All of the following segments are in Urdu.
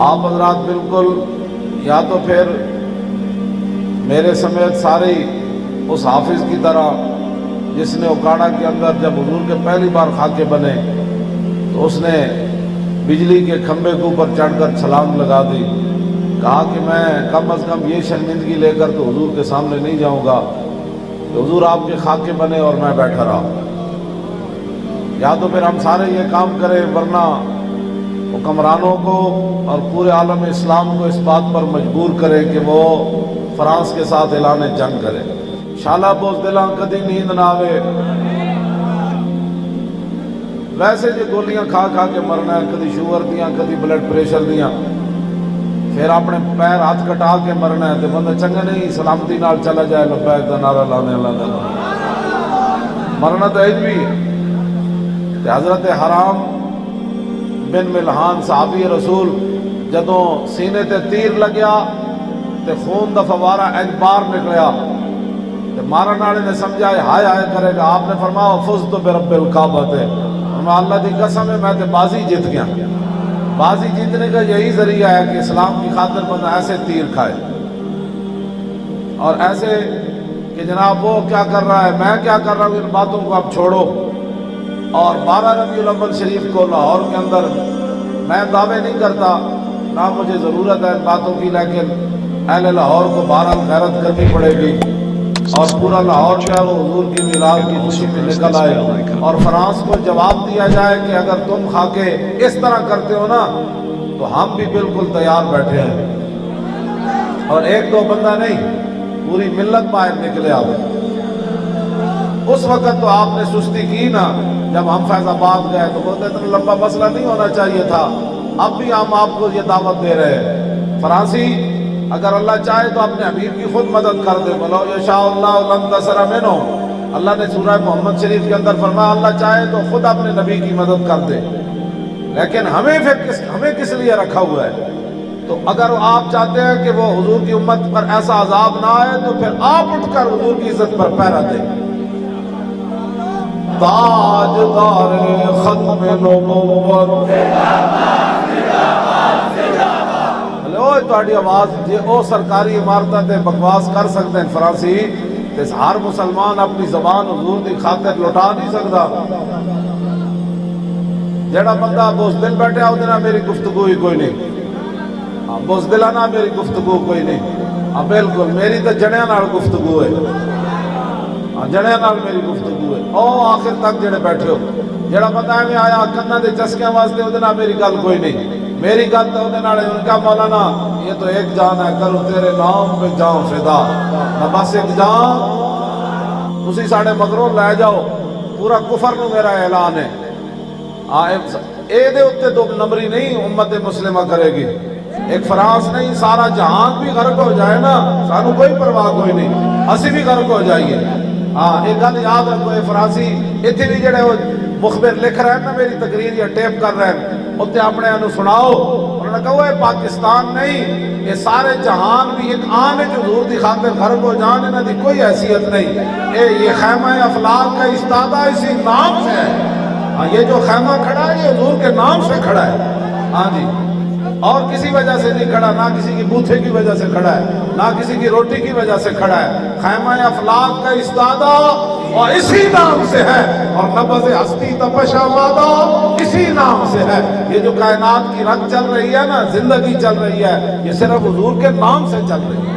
آپ حضرات بالکل یا تو پھر میرے سمیت سارے اس حافظ کی طرح جس نے اکاڑا کے اندر جب حضور کے پہلی بار خاکے بنے تو اس نے بجلی کے کھمبے کے اوپر چڑھ کر چھلانگ لگا دی، کہا کہ میں کم از کم یہ شرمندگی لے کر تو حضور کے سامنے نہیں جاؤں گا کہ حضور آپ کے خاکے بنے اور میں بیٹھا رہا۔ یا تو پھر ہم سارے یہ کام کریں، ورنہ حکمرانوں کو اور پورے عالم اسلام کو اس بات پر مجبور کریں کہ وہ فرانس کے ساتھ اعلان جنگ کرے۔ شالا بوزدلاں کدی نیند نہ آوے، ویسے جو گولیاں کھا کھا کے مرنا ہے، کدی شوگر دیاں کدی بلڈ پریشر دیاں، پھر اپنے پیر ہاتھ کٹا کے مرنا ہے تو بندہ چنگا نہیں سلامتی نال چلا جائے لبیک دا نعرہ لانے والا مرنا تو ایج بھی ہے۔ حضرت حرام بن ملحان صحابی رسول جدوں سینے تے تیر لگیا تے خون دا فوارہ ایج بار نکلیا تے مارن والے نے سمجھا ہائے ہائے کرے گا، آپ نے فرمایا فزت برب الکعبہ تے اللہ دی قسم ہے میں تے بازی جیت گیا۔ بازی جیتنے کا یہی ذریعہ ہے کہ اسلام کی خاطر بندہ ایسے تیر کھائے اور ایسے کہ جناب وہ کیا کر رہا ہے میں کیا کر رہا ہوں، ان باتوں کو اب چھوڑو۔ اور 12 ربیع الاول شریف کو لاہور کے اندر میں دعوے نہیں کرتا، نہ مجھے ضرورت ہے ان باتوں کی، لیکن اہل لاہور کو بہرحال غیرت کرنی پڑے گی اور پورا لاہور جو ہے وہ حضور کی میلاد کی خوشی میں نکل آئے اور فرانس کو جواب دیا جائے کہ اگر تم خاکے اس طرح کرتے ہو نا تو ہم بھی بالکل تیار بیٹھے ہیں۔ اور ایک دو بندہ نہیں، پوری ملت باہر نکلے آؤ۔ اس وقت تو آپ نے سستی کی نا، جب ہم فیض آباد گئے تو بولتے اتنا لمبا مسئلہ نہیں ہونا چاہیے تھا، اب بھی ہم آپ کو یہ دعوت دے رہے ہیں۔ فرانسی اگر اللہ چاہے تو اپنے حبیب کی خود مدد کر دے، بولو یشاء اللہ لانتصر منہ، اللہ نے سورہ محمد شریف کے اندر فرمایا اللہ چاہے تو خود اپنے نبی کی مدد کر دے، لیکن ہمیں کس لیے رکھا ہوا ہے؟ تو اگر آپ چاہتے ہیں کہ وہ حضور کی امت پر ایسا عذاب نہ آئے تو پھر آپ اٹھ کر حضور کی عزت پر پہرا دیں۔ تاجدار ختم نبوت اوہ تہاڈی آواز جے او سرکاری عمارتاں تے بکواس کر سکتے ہیں فرانسی تے ہر مسلمان اپنی زبان حضور دی خاطر لٹا نہیں سکتا۔ جڑا بندہ بزدل بیٹھے او دے نال میری گفتگو ہی کوئی نہیں، بزدلانہ میری گفتگو کوئی نہیں، بالکل میری تے جڑیاں نال گفتگو ہے، جڑیاں نال میری گفتگو ہے۔ او آخر تک جڑے بیٹھے ہو، جڑا بندہ میں آیا کنا دے چسکیاں واسطے او دے نال میری گل کوئی نہیں، میری گل تو دے نال ان کا مولانا یہ تو ایک جان ہے، کرو تیرے نام پہ جان فدا، نہ بس ایک جان تسی ساڑھے مگروں لے جاؤ، پورا کفر نو میرا اعلان ہے۔ اے دے اتے دو نمبری نہیں امت مسلمہ کرے گی، ایک فرانس نہیں سارا جہان بھی غرق ہو جائے نا سانو کوئی پرواہ کوئی نہیں، اسی بھی غرق ہو جائیے۔ ایک گل یاد رکھو، اے فرانسی اتنے بھی جڑے مخبر لکھ رہے ہیں نا میری تقریر یا ٹیپ کر رہے ہیں اتنے اپنے انہوں سناؤ، انہوں نے کہا وہ پاکستان نہیں یہ سارے جہان بھی ایک آن ہے جو حضور دی خاطر غرق ہو جان، انہوں دی کوئی حیثیت نہیں، یہ خیمہ افلاک کا استادہ اسی نام سے ہے، یہ جو خیمہ کھڑا ہے یہ حضور کے نام سے کھڑا ہے، ہاں جی، اور کسی وجہ سے نہیں کھڑا، نہ کسی کی بوتھے کی وجہ سے کھڑا ہے، نہ کسی کی روٹی کی وجہ سے کھڑا ہے، خیمہ افلاک کا استادہ اور اسی نام سے ہے، اور نبض ہستی تپش آبادہ اسی نام سے ہے۔ یہ جو کائنات کی رنگ چل رہی ہے نا، زندگی چل رہی ہے، یہ صرف حضور کے نام سے چل رہی ہے۔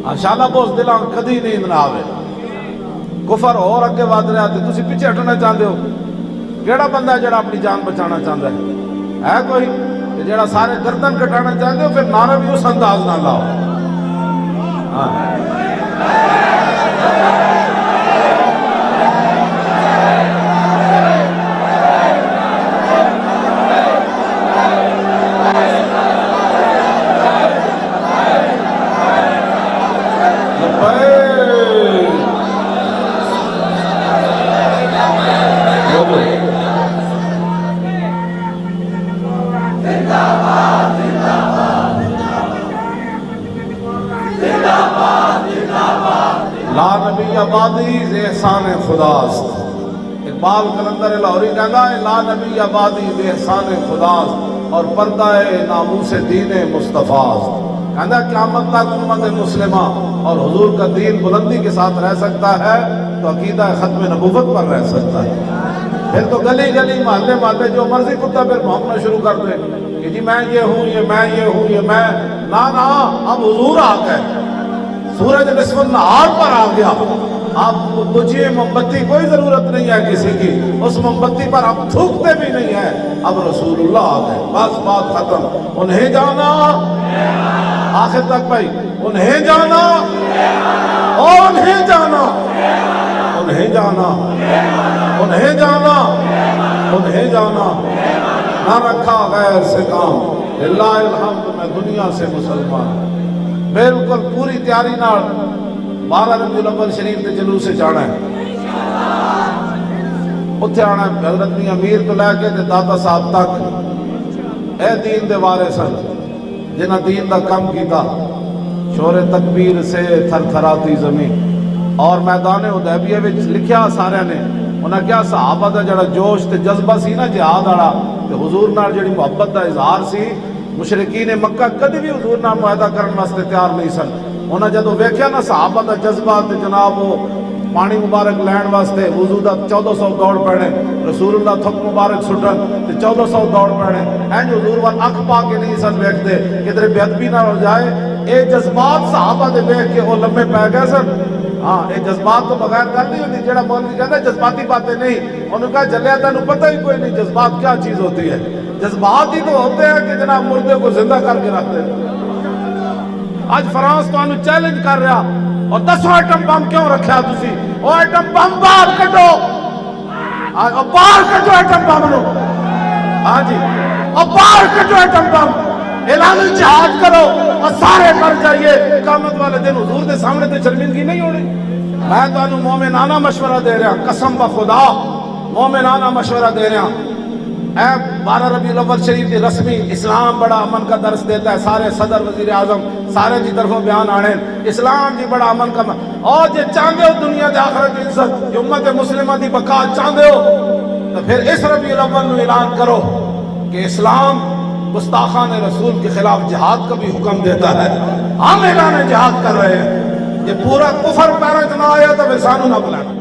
انشاءاللہ بزدلاں کدی نیند نہ آوے، کفر اور اگے ود رہا تے تسی پیچھے ہٹنا چاہتے ہو۔ کیڑا بندہ ہے جڑا اپنی جان بچانا چاہتا ہے کوئی؟ جڑا سارے گردن کٹانا چاہتے ہو پھر نعرہ بھی اس انداز نہ لاؤ۔ لا نبی آبادی احسان خداست، اقبال قلندر لاہوری کہتا ہے لا نبی آبادی احسان خداست، اور پردہ ناموس دین مصطفیٰ کہنا قیامت تک امت مسلمہ اور حضور کا دین بلندی کے ساتھ رہ سکتا ہے تو عقیدہ ختم نبوت پر رہ سکتا ہے۔ پھر تو گلی گلی محلے محلے جو مرضی کتا پھر بھونکنا شروع کر دے کہ جی میں یہ ہوں، یہ میں یہ ہوں، یہ میں نا اب حضور آ گئے، سورج نصف النہار پر آ گیا، اب بجھیے موم بتی کوئی ضرورت نہیں ہے کسی کی، اس موم بتی پر اب تھوکتے بھی نہیں ہیں، اب رسول اللہ آ گئے، بس بات ختم۔ انہیں جانا آخر تک بھائی، انہیں جانا انہیں جانا انہیں جانا انہیں جانا انہیں جانا، نہ رکھا غیر سے کام، للہ الحمد میں دنیا سے مسلمان بالکل پوری تیاری نال 12 ربیع الاول شریف کے جلوس سے جانا ہے، اتھے آنا ہے حضرت میاں امیر تو لے کے داتا صاحب تک، اے دین دے وارث جنہ دین دا کم کیتا، شور تکبیر سے تھر تھراتی زمین۔ اور میدان حدیبیہ وچ لکھیا سارے نے، انہاں کیا صحابہ دا جڑا جوش تے جذبہ سی نا جہاد والا تے حضور نال جڑی محبت دا اظہار سی، مشرکین مکہ کدی بھی حضور نال معاہدہ کرن واسطے تیار نہیں سن۔ انہاں جدوں ویکھیا نا صحابہ دا جذبہ تے جناب وہ پانی مبارک لین واسطے وضو دا 1400 دوڑ پڑے، رسول اللہ تھک مبارک سٹن تے 1400 دوڑ پڑے، اینج حضور وال اکھ پا کے نہیں سن ویکھدے کدھر بے ادبی نہ ہو جائے۔ اے جذبات صحابہ دے ویکھ کے وہ لمبے پے گئے سن۔ ہاں یہ جذبات تو بغیر گل نہیں ہوتی، جڑا مولوی کہتا ہے جذباتی باتیں نہیں، انہوں نے کہا جلیا تینوں پتہ ہی کوئی نہیں جذبات کیا چیز ہوتی ہے، جذبات ہی تو ہوتے ہیں کہ جناب مردے کو زندہ کر کے رکھتے ہیں۔ آج فرانس تو انہوں چیلنج کر رہا اور 10 ایٹم بم کیوں رکھا تسی؟ وہ ایٹم بم باہر کٹو، باہر کٹو ایٹم بم نو، ہاں جی اور باہر کٹو ایٹم بم، اعلان جہاد کرو اور سارے مر جائیے، قیامت والے دن حضور دے سامنے تے شرمندگی نہیں ہونی۔ میں تو انہوں مومنانہ مشورہ دے رہا، قسم بخدا مومنانہ مشورہ دے رہا۔ اے 12 ربیع الاول شریف کی رسمی اسلام بڑا امن کا درس دیتا ہے، سارے صدر وزیر اعظم سارے جی طرفوں بیان آنے اسلام جی بڑا امن کا، اور جی چاہتے ہو دنیا دے آخرت کی عزت، امت مسلمہ دی بقا چاہتے ہو تو پھر اس ربیع الاول نو اعلان کرو کہ اسلام گستاخان رسول کے خلاف جہاد کا بھی حکم دیتا ہے، ہم اعلان جہاد کر رہے ہیں۔ یہ پورا کفر پیرا نہ آیا تو پھر سانو نہ بلانا۔